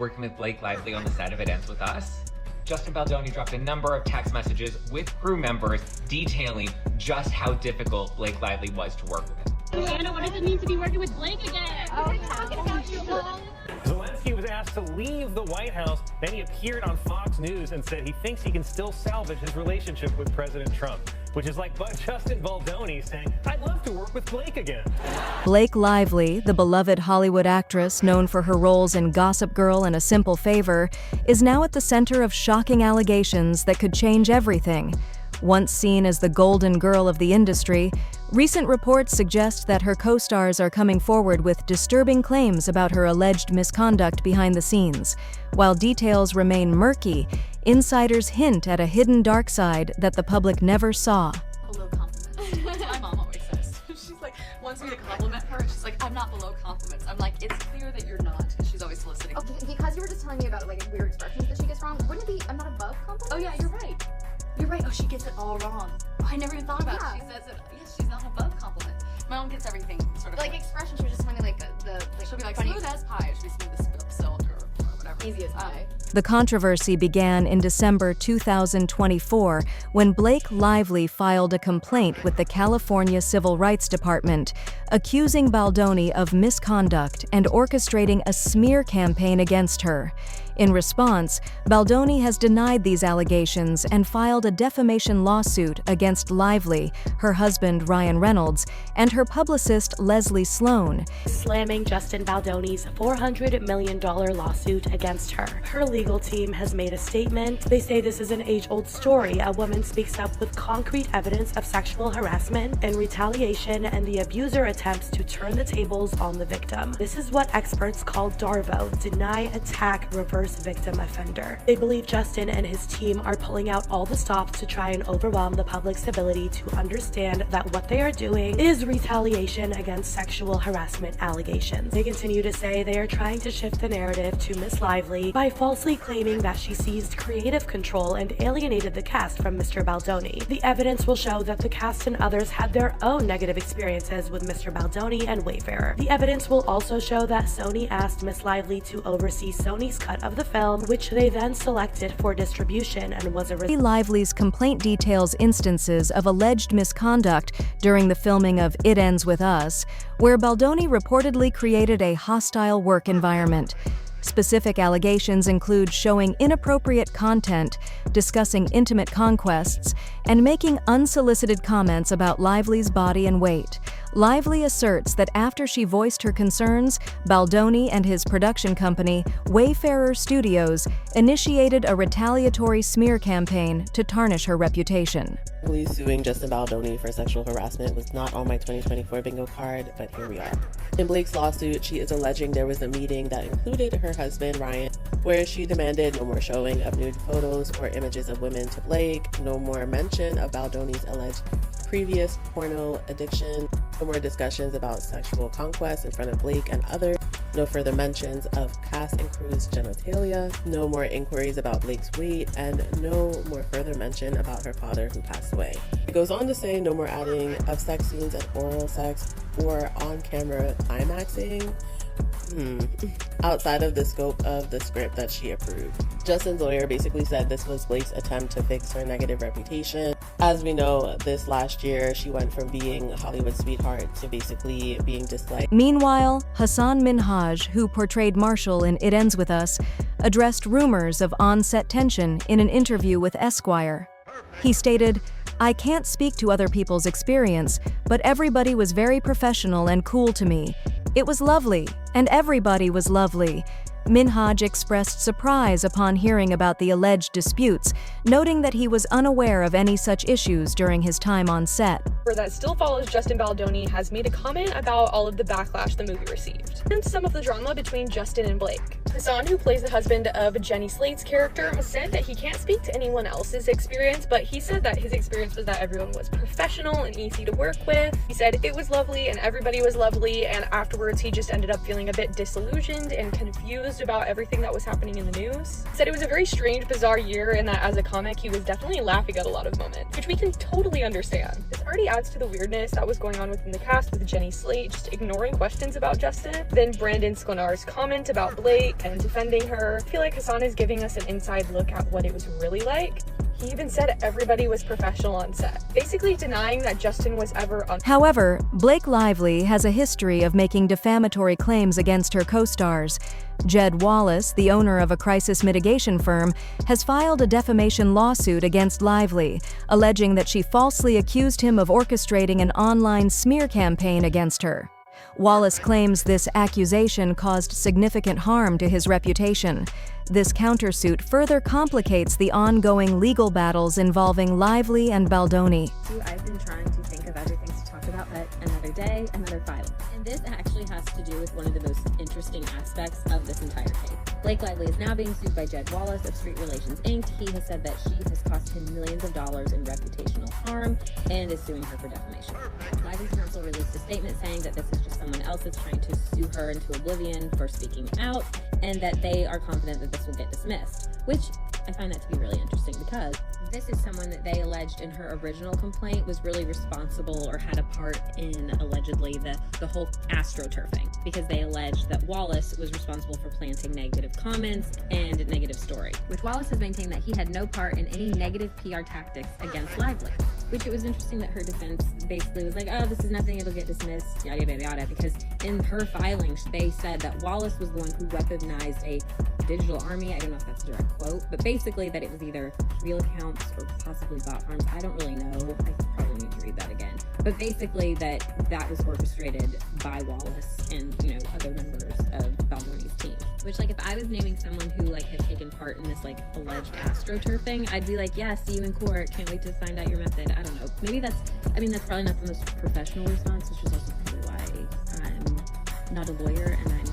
Working with Blake Lively on the set of It Ends With Us, Justin Baldoni dropped a number of text messages with crew members detailing just how difficult Blake Lively was to work with. Anna, what does it mean to be working with Blake again? Zelensky was asked to leave the White House. Then he appeared on Fox News and said he thinks he can still salvage his relationship with President Trump, which is like Justin Baldoni saying, I'd love to work with Blake again. Blake Lively, the beloved Hollywood actress known for her roles in Gossip Girl and A Simple Favor, is now at the center of shocking allegations that could change everything. Once seen as the golden girl of the industry, recent reports suggest that her co-stars are coming forward with disturbing claims about her alleged misconduct behind the scenes. While details remain murky, insiders hint at a hidden dark side that the public never saw. Below compliments. My mom always says. She's like, wants me to compliment her. She's like, I'm not below compliments. I'm like, it's clear that you're not. She's always soliciting. Okay, because you were just telling me about like weird expressions that she gets wrong, wouldn't it be I'm not above compliments? Oh yeah, you're right. You're right. Oh, she gets it all wrong. Oh, I never even thought about it. She says it. Yes, she's not above compliments. My mom gets everything sort of like expressions. She was just telling me like she'll be like funny. Smooth as pie. She'll be smooth as silk or whatever. Easy as pie. The controversy began in December 2024 when Blake Lively filed a complaint with the California Civil Rights Department, accusing Baldoni of misconduct and orchestrating a smear campaign against her. In response, Baldoni has denied these allegations and filed a defamation lawsuit against Lively, her husband Ryan Reynolds, and her publicist Leslie Sloan, slamming Justin Baldoni's $400 million lawsuit against her. Her legal team has made a statement. They say this is an age-old story. A woman speaks up with concrete evidence of sexual harassment and retaliation, and the abuser attempts to turn the tables on the victim. This is what experts call DARVO, deny, attack, reverse victim offender. They believe Justin and his team are pulling out all the stops to try and overwhelm the public's ability to understand that what they are doing is retaliation against sexual harassment allegations. They continue to say they are trying to shift the narrative to Miss Lively by falsely claiming that she seized creative control and alienated the cast from Mr. Baldoni. The evidence will show that the cast and others had their own negative experiences with Mr. Baldoni and Wayfarer. The evidence will also show that Sony asked Miss Lively to oversee Sony's cut of the film, which they then selected for distribution and was a Lively's complaint details instances of alleged misconduct during the filming of It Ends With Us, where Baldoni reportedly created a hostile work environment. Specific allegations include showing inappropriate content, discussing intimate conquests, and making unsolicited comments about Lively's body and weight. Lively asserts that after she voiced her concerns, Baldoni and his production company, Wayfarer Studios, initiated a retaliatory smear campaign to tarnish her reputation. Suing Justin Baldoni for sexual harassment was not on my 2024 bingo card, but here we are. In Blake's lawsuit, she is alleging there was a meeting that included her husband, Ryan, where she demanded no more showing of nude photos or images of women to Blake, no more mention of Baldoni's alleged previous porno addiction, no more discussions about sexual conquest in front of Blake and others, no further mentions of cast and crew's genitalia, no more inquiries about Blake's weight, and no more further mention about her father who passed away. It goes on to say no more adding of sex scenes and oral sex or on-camera climaxing outside of the scope of the script that she approved. Justin's lawyer basically said this was Blake's attempt to fix her negative reputation. As we know, this last year, she went from being Hollywood's sweetheart to basically being disliked. Meanwhile, Hassan Minhaj, who portrayed Marshall in It Ends With Us, addressed rumors of on-set tension in an interview with Esquire. He stated, "I can't speak to other people's experience, but everybody was very professional and cool to me. It was lovely, and everybody was lovely." Minhaj expressed surprise upon hearing about the alleged disputes, noting that he was unaware of any such issues during his time on set. That still follows Justin Baldoni has made a comment about all of the backlash the movie received, and some of the drama between Justin and Blake. Hassan, who plays the husband of Jenny Slate's character, said that he can't speak to anyone else's experience, but he said that his experience was that everyone was professional and easy to work with. He said it was lovely and everybody was lovely, and afterwards he just ended up feeling a bit disillusioned and confused confused about everything that was happening in the news. He said it was a very strange, bizarre year and that as a comic, he was definitely laughing at a lot of moments, which we can totally understand. This already adds to the weirdness that was going on within the cast with Jenny Slate just ignoring questions about Justin, then Brandon Sklenar's comment about Blake and defending her. I feel like Hassan is giving us an inside look at what it was really like. He even said everybody was professional on set, basically denying that Justin was ever on. However, Blake Lively has a history of making defamatory claims against her co-stars. Jed Wallace, the owner of a crisis mitigation firm, has filed a defamation lawsuit against Lively, alleging that she falsely accused him of orchestrating an online smear campaign against her. Wallace claims this accusation caused significant harm to his reputation. This countersuit further complicates the ongoing legal battles involving Lively and Baldoni. I've been trying to think of other things to talk about, but another day, another filing. And this actually has to do with one of the most interesting aspects of this entire case. Blake Lively is now being sued by Jed Wallace of Street Relations Inc. He has said that she has cost him millions of dollars in reputational harm and is suing her for defamation. Lively's counsel released a statement saying that this is just someone else that's trying to sue her into oblivion for speaking out, and that they are confident that this will get dismissed, which I find that to be really interesting because this is someone that they alleged in her original complaint was really responsible or had a part in allegedly the whole astroturfing, because they alleged that Wallace was responsible for planting negative comments and negative story, which Wallace has maintained that he had no part in any negative PR tactics against Lively, which it was interesting that her defense basically was like, oh, this is nothing, it'll get dismissed, yada yada yada, because in her filings they said that Wallace was the one who weaponized a digital army. I don't know if that's a direct quote, but basically that it was either real accounts or possibly bot farms. I don't really know. I probably need to read that again. But basically that was orchestrated by Wallace and, other members of Baldoni's team. Which, like, if I was naming someone who, like, has taken part in this, like, alleged astroturfing, I'd be like, yeah, see you in court. Can't wait to find out your method. I don't know. Maybe that's probably not the most professional response, which is also probably why I'm not a lawyer and I'm here.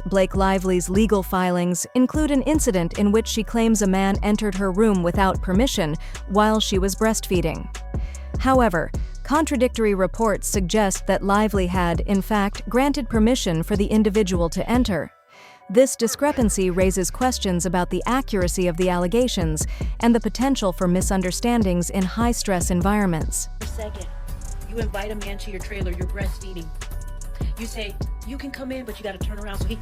Blake Lively's legal filings include an incident in which she claims a man entered her room without permission while she was breastfeeding. However, contradictory reports suggest that Lively had, in fact, granted permission for the individual to enter. This discrepancy raises questions about the accuracy of the allegations and the potential for misunderstandings in high-stress environments. Second, you invite a man to your trailer, you're breastfeeding. You say, you can come in, but you gotta turn around. So he,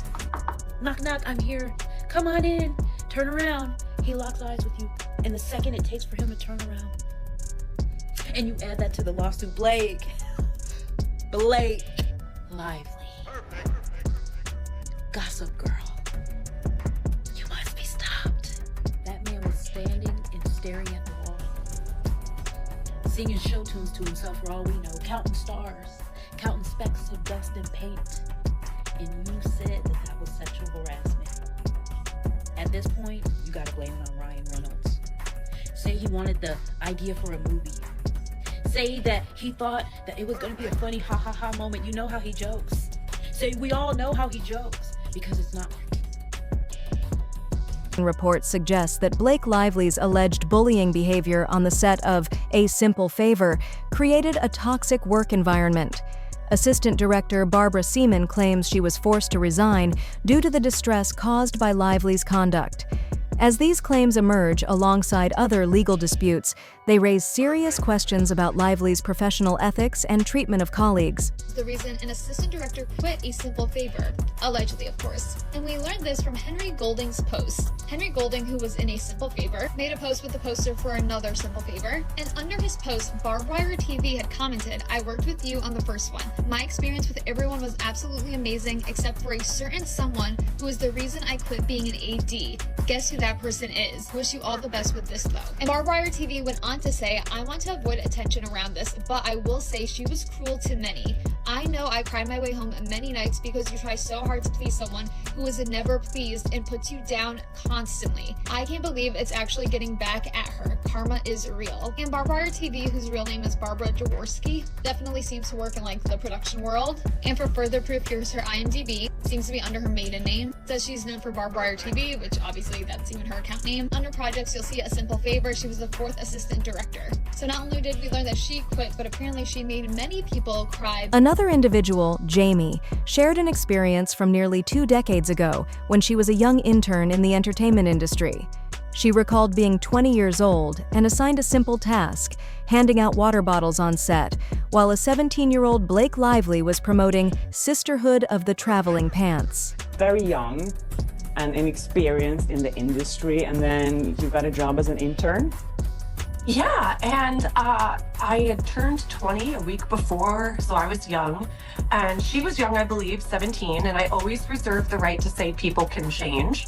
knock, knock, I'm here. Come on in, turn around. He locks eyes with you. And the second it takes for him to turn around, and you add that to the lawsuit, Blake Lively, gossip girl, you must be stopped. That man was standing and staring at the wall, singing show tunes to himself for all we know, counting stars, counting specks of dust and paint, and you said that was sexual harassment. At this point, you gotta blame it on Ryan Reynolds. Say he wanted the idea for a movie. Say that he thought that it was gonna be a funny ha ha ha moment. You know how he jokes. Say we all know how he jokes because it's not working. Reports suggest that Blake Lively's alleged bullying behavior on the set of A Simple Favor created a toxic work environment. Assistant director Barbara Seaman claims she was forced to resign due to the distress caused by Lively's conduct. As these claims emerge alongside other legal disputes, they raise serious questions about Lively's professional ethics and treatment of colleagues. The reason an assistant director quit A Simple Favor, allegedly of course. And we learned this from Henry Golding's post. Henry Golding, who was in A Simple Favor, made a post with the poster for another Simple Favor, and under his post, Barbed Wire TV had commented, I worked with you on the first one. My experience with everyone was absolutely amazing except for a certain someone who is the reason I quit being an AD. Guess who that person is? Wish you all the best with this though. And Barbed Wire TV went on to say, I want to avoid attention around this, but I will say she was cruel to many. I know I cried my way home many nights because you try so hard to please someone who is never pleased and puts you down constantly. I can't believe it's actually getting back at her. Karma is real. And Barbed Wire TV, whose real name is Barbara Jaworski, definitely seems to work in like the production world. And for further proof, here's her IMDb. seems to be under her maiden name. Says she's known for Barbed Wire TV, which obviously that's even her account name. Under projects, you'll see A Simple Favor. She was the 4th assistant director. So not only did we learn that she quit, but apparently she made many people cry. Another individual, Jamie, shared an experience from nearly 2 decades ago when she was a young intern in the entertainment industry. She recalled being 20 years old and assigned a simple task, handing out water bottles on set, while a 17-year-old Blake Lively was promoting Sisterhood of the Traveling Pants. Very young and inexperienced in the industry, and then you got a job as an intern? Yeah, and I had turned 20 a week before, so I was young. And she was young, I believe, 17, and I always reserve the right to say people can change,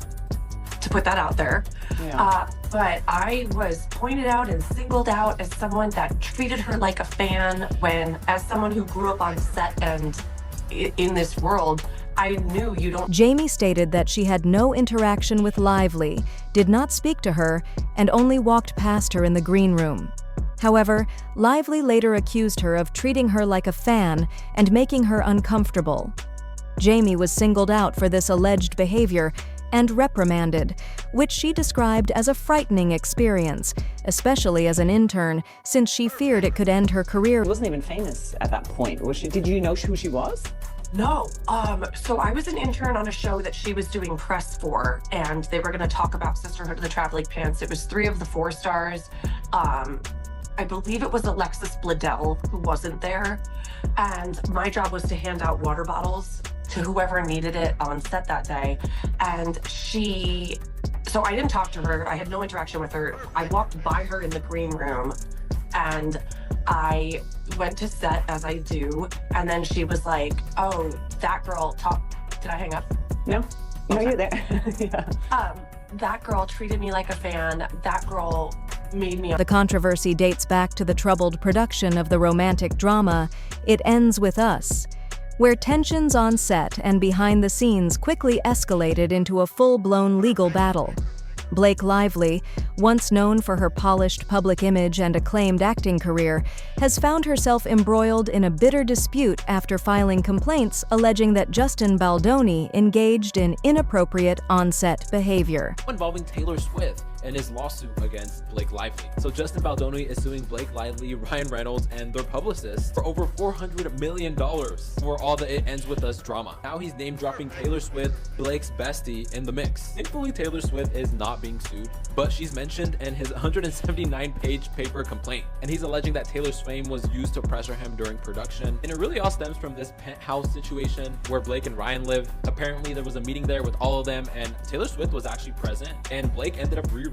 to put that out there. Yeah. But I was pointed out and singled out as someone that treated her like a fan when, as someone who grew up on set and in this world, I knew you don't. Jamie stated that she had no interaction with Lively, did not speak to her, and only walked past her in the green room. However, Lively later accused her of treating her like a fan and making her uncomfortable. Jamie was singled out for this alleged behavior and reprimanded, which she described as a frightening experience, especially as an intern, since she feared it could end her career. She wasn't even famous at that point, was she? Did you know who she was? No. So I was an intern on a show that she was doing press for, and they were going to talk about Sisterhood of the Traveling Pants. It was 3 of the 4 stars. I believe it was Alexis Bledel who wasn't there, and my job was to hand out water bottles to whoever needed it on set that day. And so I didn't talk to her. I had no interaction with her. I walked by her in the green room, and I went to set, as I do, and then she was like, oh, that girl did I hang up? No, Okay. you're there. Yeah. That girl treated me like a fan. That girl made me. The controversy dates back to the troubled production of the romantic drama It Ends With Us, where tensions on set and behind the scenes quickly escalated into a full-blown legal battle. Blake Lively, once known for her polished public image and acclaimed acting career, has found herself embroiled in a bitter dispute after filing complaints alleging that Justin Baldoni engaged in inappropriate on-set behavior. Involving Taylor Swift and his lawsuit against Blake Lively. So Justin Baldoni is suing Blake Lively, Ryan Reynolds, and their publicist for over $400 million for all the It Ends With Us drama. Now he's name-dropping Taylor Swift, Blake's bestie, in the mix. Thankfully, Taylor Swift is not being sued, but she's mentioned in his 179-page paper complaint, and he's alleging that Taylor's fame was used to pressure him during production. And it really all stems from this penthouse situation where Blake and Ryan live. Apparently, there was a meeting there with all of them, and Taylor Swift was actually present, and Blake ended up rewriting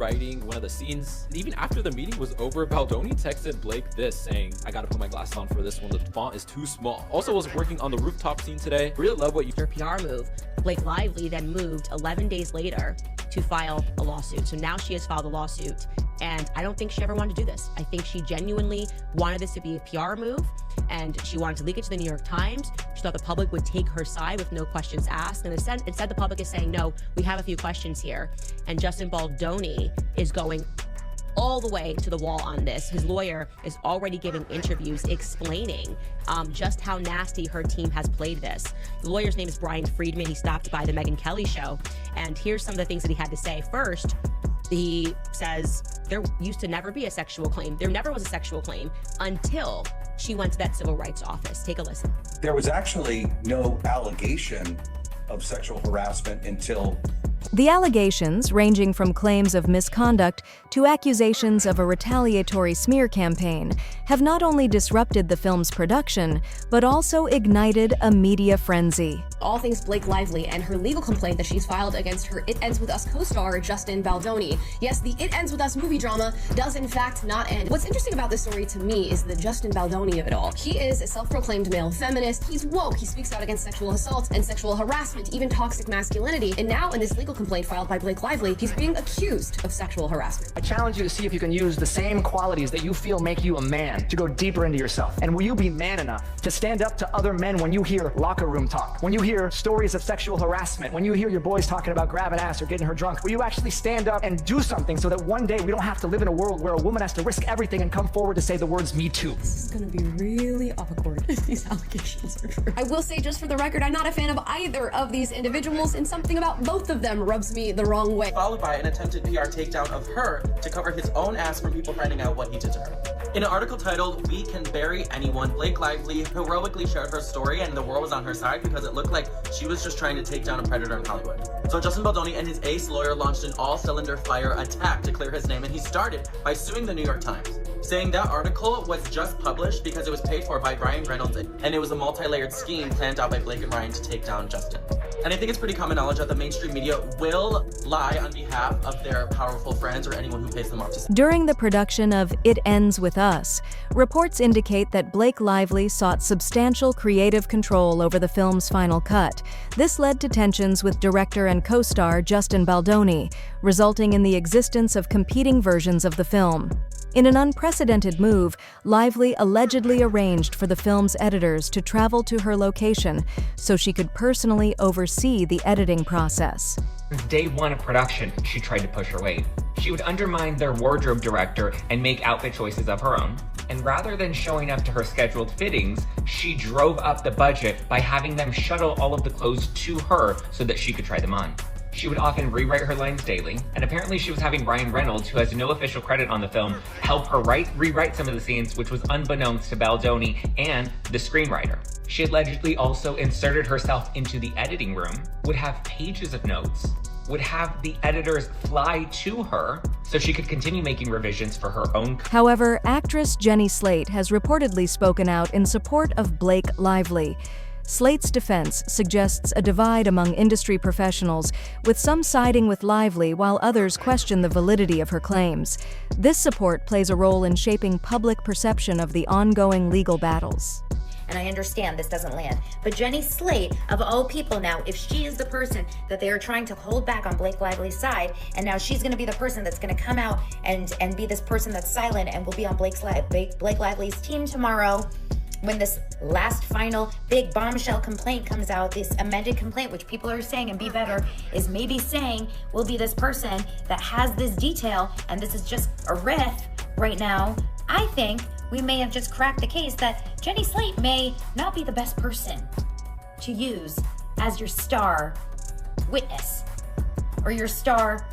one of the scenes. And even after the meeting was over, Baldoni texted Blake this, saying, I gotta put my glasses on for this one, the font is too small. Also was working on the rooftop scene today. Really love what you... Your PR move. Blake Lively then moved 11 days later to file a lawsuit. So now she has filed a lawsuit, and I don't think she ever wanted to do this. I think she genuinely wanted this to be a PR move, and she wanted to leak it to the New York Times. She thought the public would take her side with no questions asked, and instead the public is saying, no, we have a few questions here. And Justin Baldoni is going all the way to the wall on this. His lawyer is already giving interviews explaining just how nasty her team has played this. The lawyer's name is Brian Friedman. He stopped by the Megyn Kelly show, and here's some of the things that he had to say. First, he says there used to never be a sexual claim. There never was a sexual claim until she went to that civil rights office. Take a listen. There was actually no allegation of sexual harassment until... The allegations, ranging from claims of misconduct to accusations of a retaliatory smear campaign, have not only disrupted the film's production, but also ignited a media frenzy. All things Blake Lively and her legal complaint that she's filed against her It Ends With Us co-star, Justin Baldoni. Yes, the It Ends With Us movie drama does in fact not end. What's interesting about this story to me is the Justin Baldoni of it all. He is a self-proclaimed male feminist. He's woke. He speaks out against sexual assault and sexual harassment, even toxic masculinity. And now in this legal complaint filed by Blake Lively, he's being accused of sexual harassment. I challenge you to see if you can use the same qualities that you feel make you a man to go deeper into yourself. And will you be man enough to stand up to other men when you hear locker room talk, when you hear stories of sexual harassment, when you hear your boys talking about grabbing ass or getting her drunk, will you actually stand up and do something so that one day we don't have to live in a world where a woman has to risk everything and come forward to say the words "me too"? This is gonna be really awkward if these allegations are true. I will say, just for the record, I'm not a fan of either of these individuals, and something about both of them rubs me the wrong way. Followed by an attempted PR takedown of her to cover his own ass from people finding out what he did to her. In an article titled "We Can Bury Anyone," Blake Lively heroically shared her story, and the world was on her side because it looked like she was just trying to take down a predator in Hollywood. So Justin Baldoni and his ace lawyer launched an all-cylinder fire attack to clear his name, and he started by suing the New York Times, saying that article was just published because it was paid for by Ryan Reynolds, and it was a multi-layered scheme planned out by Blake and Ryan to take down Justin. And I think it's pretty common knowledge that the mainstream media will lie on behalf of their powerful friends or anyone who pays them off to. During the production of It Ends With Us, reports indicate that Blake Lively sought substantial creative control over the film's final cut. This led to tensions with director and co-star Justin Baldoni, resulting in the existence of competing versions of the film. In an unprecedented move, Lively allegedly arranged for the film's editors to travel to her location so she could personally oversee the editing process. Since day one of production, she tried to push her weight. She would undermine their wardrobe director and make outfit choices of her own. And rather than showing up to her scheduled fittings, she drove up the budget by having them shuttle all of the clothes to her so that she could try them on. She would often rewrite her lines daily, and apparently she was having Ryan Reynolds, who has no official credit on the film, help her rewrite some of the scenes, which was unbeknownst to Baldoni and the screenwriter. She allegedly also inserted herself into the editing room, would have pages of notes, would have the editors fly to her so she could continue making revisions for her own. However, actress Jenny Slate has reportedly spoken out in support of Blake Lively. Slate's defense suggests a divide among industry professionals, with some siding with Lively while others question the validity of her claims. This support plays a role in shaping public perception of the ongoing legal battles. And I understand this doesn't land, but Jenny Slate, of all people now, if she is the person that they are trying to hold back on Blake Lively's side, and now she's going to be the person that's going to come out and be this person that's silent and will be on Blake Lively's team tomorrow, when this last final big bombshell complaint comes out, this amended complaint, which people are saying, and Be Better is maybe saying will be this person that has this detail, and this is just a riff right now, I think we may have just cracked the case that Jenny Slate may not be the best person to use as your star witness, or your star,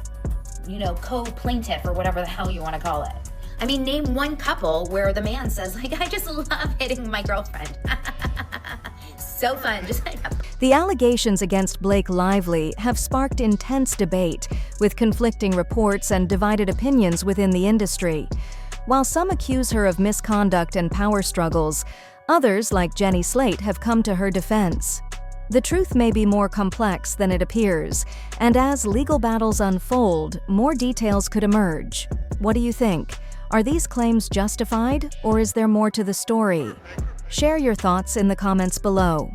co-plaintiff, or whatever the hell you want to call it. I mean, name one couple where the man says, I just love hitting my girlfriend. So fun. The allegations against Blake Lively have sparked intense debate, with conflicting reports and divided opinions within the industry. While some accuse her of misconduct and power struggles, others, like Jenny Slate, have come to her defense. The truth may be more complex than it appears, and as legal battles unfold, more details could emerge. What do you think? Are these claims justified, or is there more to the story? Share your thoughts in the comments below.